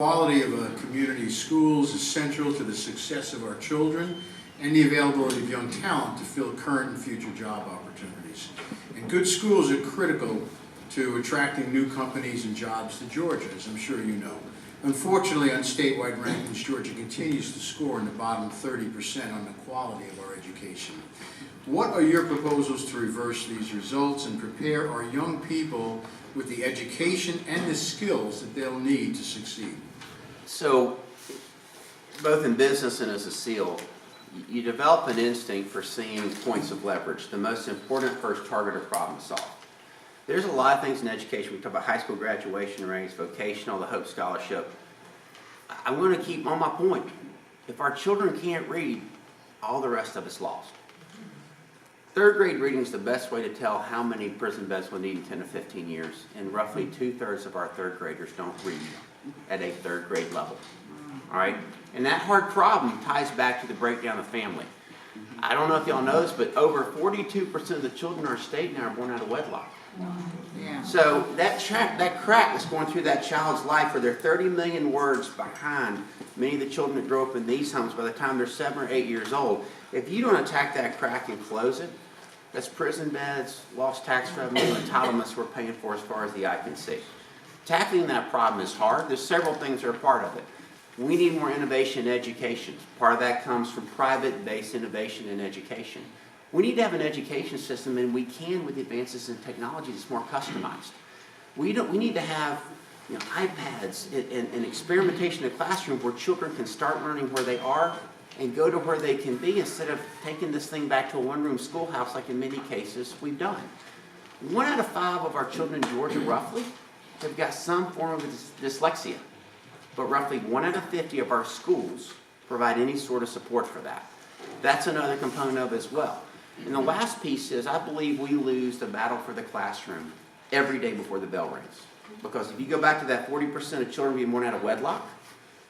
Quality of a community's schools is central to the success of our children and the availability of young talent to fill current and future job opportunities. And good schools are critical to attracting new companies and jobs to Georgia, as I'm sure you know. Unfortunately, on statewide rankings, Georgia continues to score in the bottom 30% on the quality of our education. What are your proposals to reverse these results and prepare our young people with the education and the skills that they'll need to succeed? So, both in business and as a SEAL, you develop an instinct for seeing points of leverage, the most important first target of problem solve. There's a lot of things in education. We talk about high school graduation rates, vocational, the Hope Scholarship. I want to keep on my point. If our children can't read, all the rest of it's lost. Third grade reading is the best way to tell how many prison beds we'll need in 10 to 15 years, and roughly 2/3 of our third graders don't read at a third grade level. All right? And that hard problem ties back to the breakdown of family. I don't know if y'all know this, but over 42% of the children in our state now are born out of wedlock. Yeah. So that crack that's going through that child's life, where they're 30 million words behind many of the children that grow up in these homes by the time they're 7 or 8 years old, if you don't attack that crack and close it, that's prison beds, lost tax revenue, entitlements we're paying for as far as the eye can see. Tackling that problem is hard. There's several things that are part of it. We need more innovation in education. Part of that comes from private-based innovation in education. We need to have an education system, and we can with advances in technology that's more customized. We need to have iPads and experimentation in the classroom where children can start learning where they are and go to where they can be, instead of taking this thing back to a one-room schoolhouse like in many cases we've done. 1 out of 5 of our children in Georgia, roughly, have got some form of dyslexia. But roughly 1 out of 50 of our schools provide any sort of support for that. That's another component of it as well. And the last piece is, I believe we lose the battle for the classroom every day before the bell rings. Because if you go back to that 40% of children being born out of wedlock,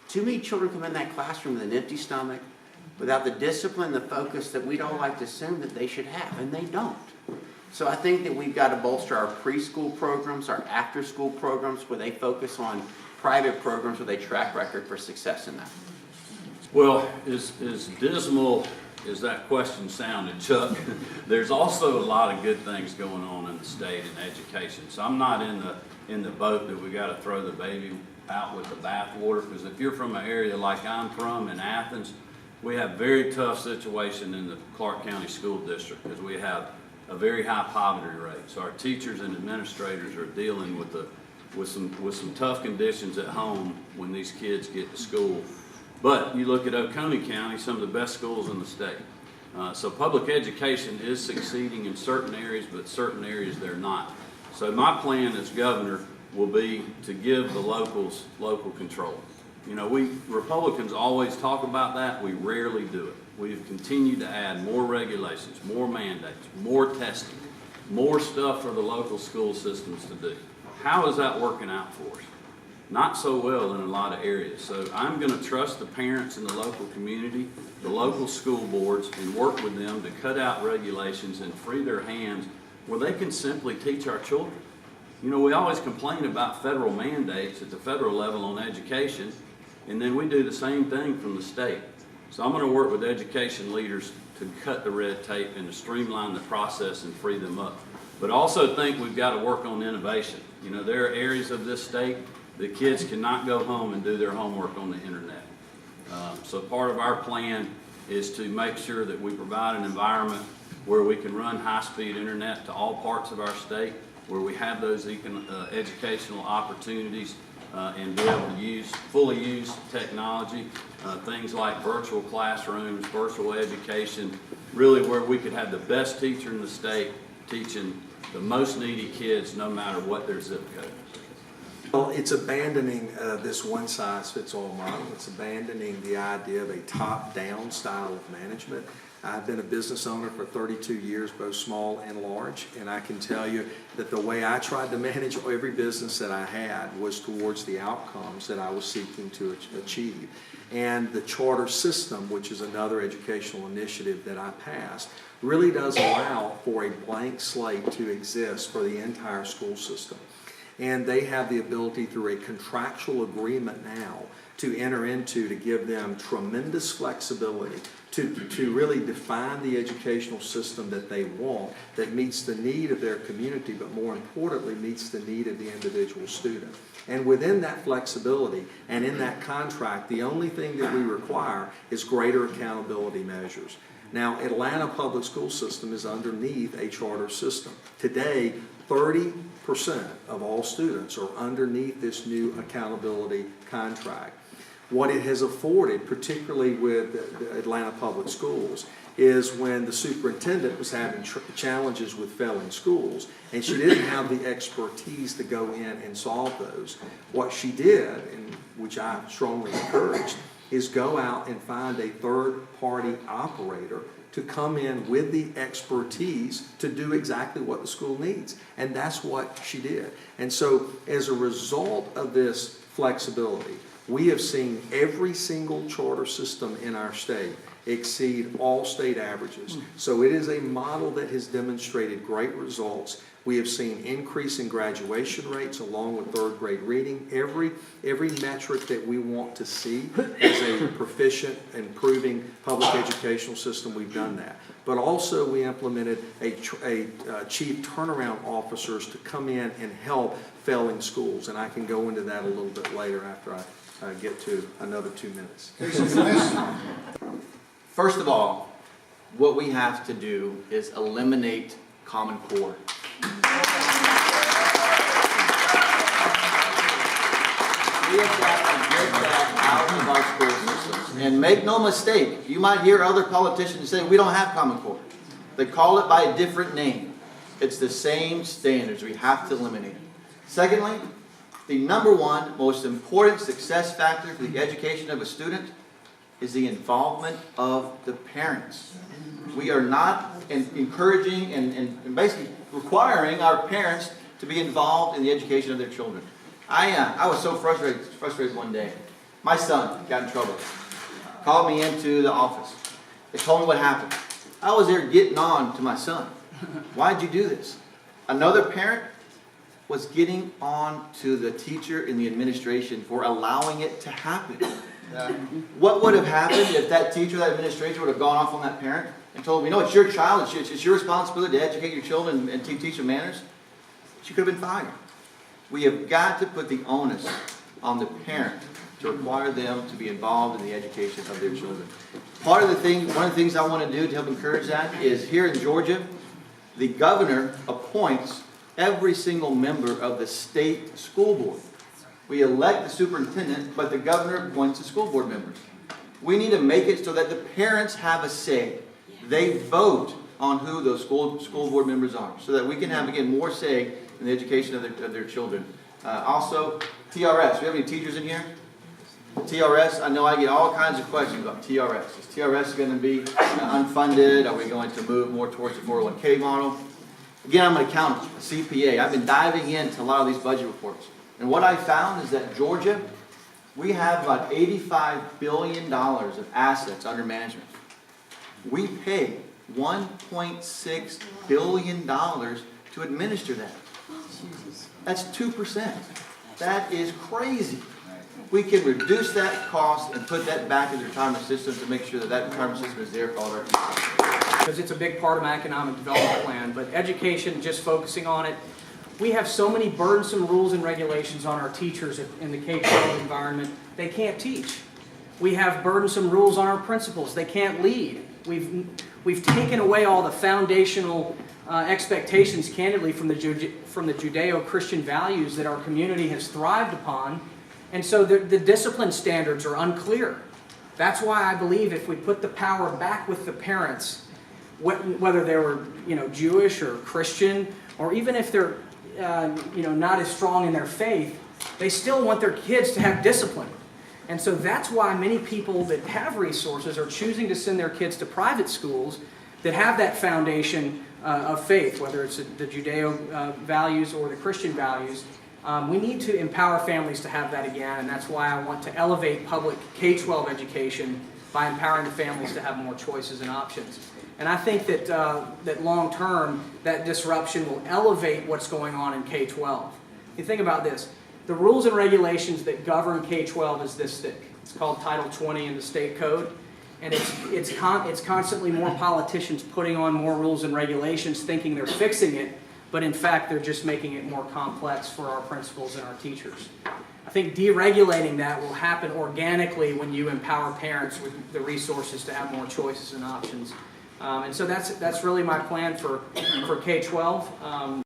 too many children come in that classroom with an empty stomach, without the discipline, the focus that we'd all like to assume that they should have, and they don't. So I think that we've got to bolster our preschool programs, our after-school programs, where they focus on private programs with a track record for success in that. Well, as dismal as that question sounded, Chuck, there's also a lot of good things going on in the state in education. So I'm not in the boat that we got to throw the baby out with the bathwater, because if you're from an area like I'm from in Athens, we have a very tough situation in the Clark County School District because we have a very high poverty rate. So our teachers and administrators are dealing with some tough conditions at home when these kids get to school. But you look at Oconee County, some of the best schools in the state. So public education is succeeding in certain areas, but certain areas they're not. So my plan as governor will be to give the locals local control. We Republicans always talk about that. We rarely do it. We've continued to add more regulations, more mandates, more testing, more stuff for the local school systems to do. How is that working out for us? Not so well in a lot of areas. So I'm going to trust the parents in the local community, the local school boards, and work with them to cut out regulations and free their hands where they can simply teach our children. We always complain about federal mandates at the federal level on education, and then we do the same thing from the state. So I'm going to work with education leaders to cut the red tape and to streamline the process and free them up. But also think we've got to work on innovation. There are areas of this state that kids cannot go home and do their homework on the internet. So part of our plan is to make sure that we provide an environment where we can run high-speed internet to all parts of our state, where we have those educational opportunities and be able to fully use technology, things like virtual classrooms, virtual education, really where we could have the best teacher in the state teaching the most needy kids no matter what their zip code. Well, it's abandoning this one-size-fits-all model. It's abandoning the idea of a top-down style of management. I've been a business owner for 32 years, both small and large, and I can tell you that the way I tried to manage every business that I had was towards the outcomes that I was seeking to achieve. And the charter system, which is another educational initiative that I passed, really does allow for a blank slate to exist for the entire school system. And they have the ability through a contractual agreement now to enter into to give them tremendous flexibility to really define the educational system that they want, that meets the need of their community, but more importantly, meets the need of the individual student. And within that flexibility and in that contract, the only thing that we require is greater accountability measures. Now, Atlanta Public School System is underneath a charter system. Today, 30% of all students are underneath this new accountability contract. What it has afforded, particularly with the Atlanta Public Schools, is when the superintendent was having challenges with failing schools, and she didn't have the expertise to go in and solve those. What she did, and which I strongly encouraged, is go out and find a third-party operator to come in with the expertise to do exactly what the school needs. And that's what she did. And so as a result of this flexibility, we have seen every single charter system in our state exceed all state averages. So it is a model that has demonstrated great results. We have seen increase in graduation rates along with third grade reading. Every metric that we want to see as a proficient, improving public educational system, we've done that. But also we implemented a chief turnaround officers to come in and help failing schools. And I can go into that a little bit later after I get to another 2 minutes. First of all, what we have to do is eliminate Common Core. We have got to get that out of our school systems. And make no mistake, you might hear other politicians say we don't have Common Core. They call it by a different name. It's the same standards. We have to eliminate it. Secondly, the number one most important success factor for the education of a student is the involvement of the parents. We are not encouraging and basically requiring our parents to be involved in the education of their children. I was so frustrated one day. My son got in trouble. Called me into the office. They told me what happened. I was there getting on to my son. Why'd you do this? Another parent was getting on to the teacher and the administration for allowing it to happen. What would have happened if that teacher, that administrator would have gone off on that parent and told me, no, it's your child, it's your responsibility to educate your children and teach them manners? She could have been fired. We have got to put the onus on the parent to require them to be involved in the education of their children. One of the things I want to do to help encourage that is here in Georgia, the governor appoints every single member of the state school board. We elect the superintendent, but the governor appoints the school board members. We need to make it so that the parents have a say. They vote on who those school board members are, so that we can have, again, more say in the education of their children. Also, TRS. Do we have any teachers in here? TRS, I know I get all kinds of questions about TRS. Is TRS going to be unfunded? Are we going to move more towards the 401k model? Again, I'm an accountant, a CPA. I've been diving into a lot of these budget reports. And what I found is that Georgia, we have about $85 billion of assets under management. We pay $1.6 billion to administer that. That's 2%. That is crazy. We can reduce that cost and put that back in the retirement system to make sure that that retirement system is there for all our people. Because it's a big part of my economic development plan, but education, just focusing on it, we have so many burdensome rules and regulations on our teachers in the K-12 environment, they can't teach. We have burdensome rules on our principals, they can't lead. We've taken away all the foundational expectations, candidly, from the Judeo-Christian values that our community has thrived upon, and so the discipline standards are unclear. That's why I believe if we put the power back with the parents, whether they were Jewish or Christian, or even if they're not as strong in their faith, they still want their kids to have discipline. And so that's why many people that have resources are choosing to send their kids to private schools that have that foundation of faith, whether it's the Judeo values or the Christian values. We need to empower families to have that again, and that's why I want to elevate public K-12 education by empowering the families to have more choices and options. And I think that long term, that disruption will elevate what's going on in K-12. You think about this. The rules and regulations that govern K-12 is this thick. It's called Title 20 in the state code. And it's constantly more politicians putting on more rules and regulations thinking they're fixing it, but in fact they're just making it more complex for our principals and our teachers. I think deregulating that will happen organically when you empower parents with the resources to have more choices and options. And so that's really my plan for K-12.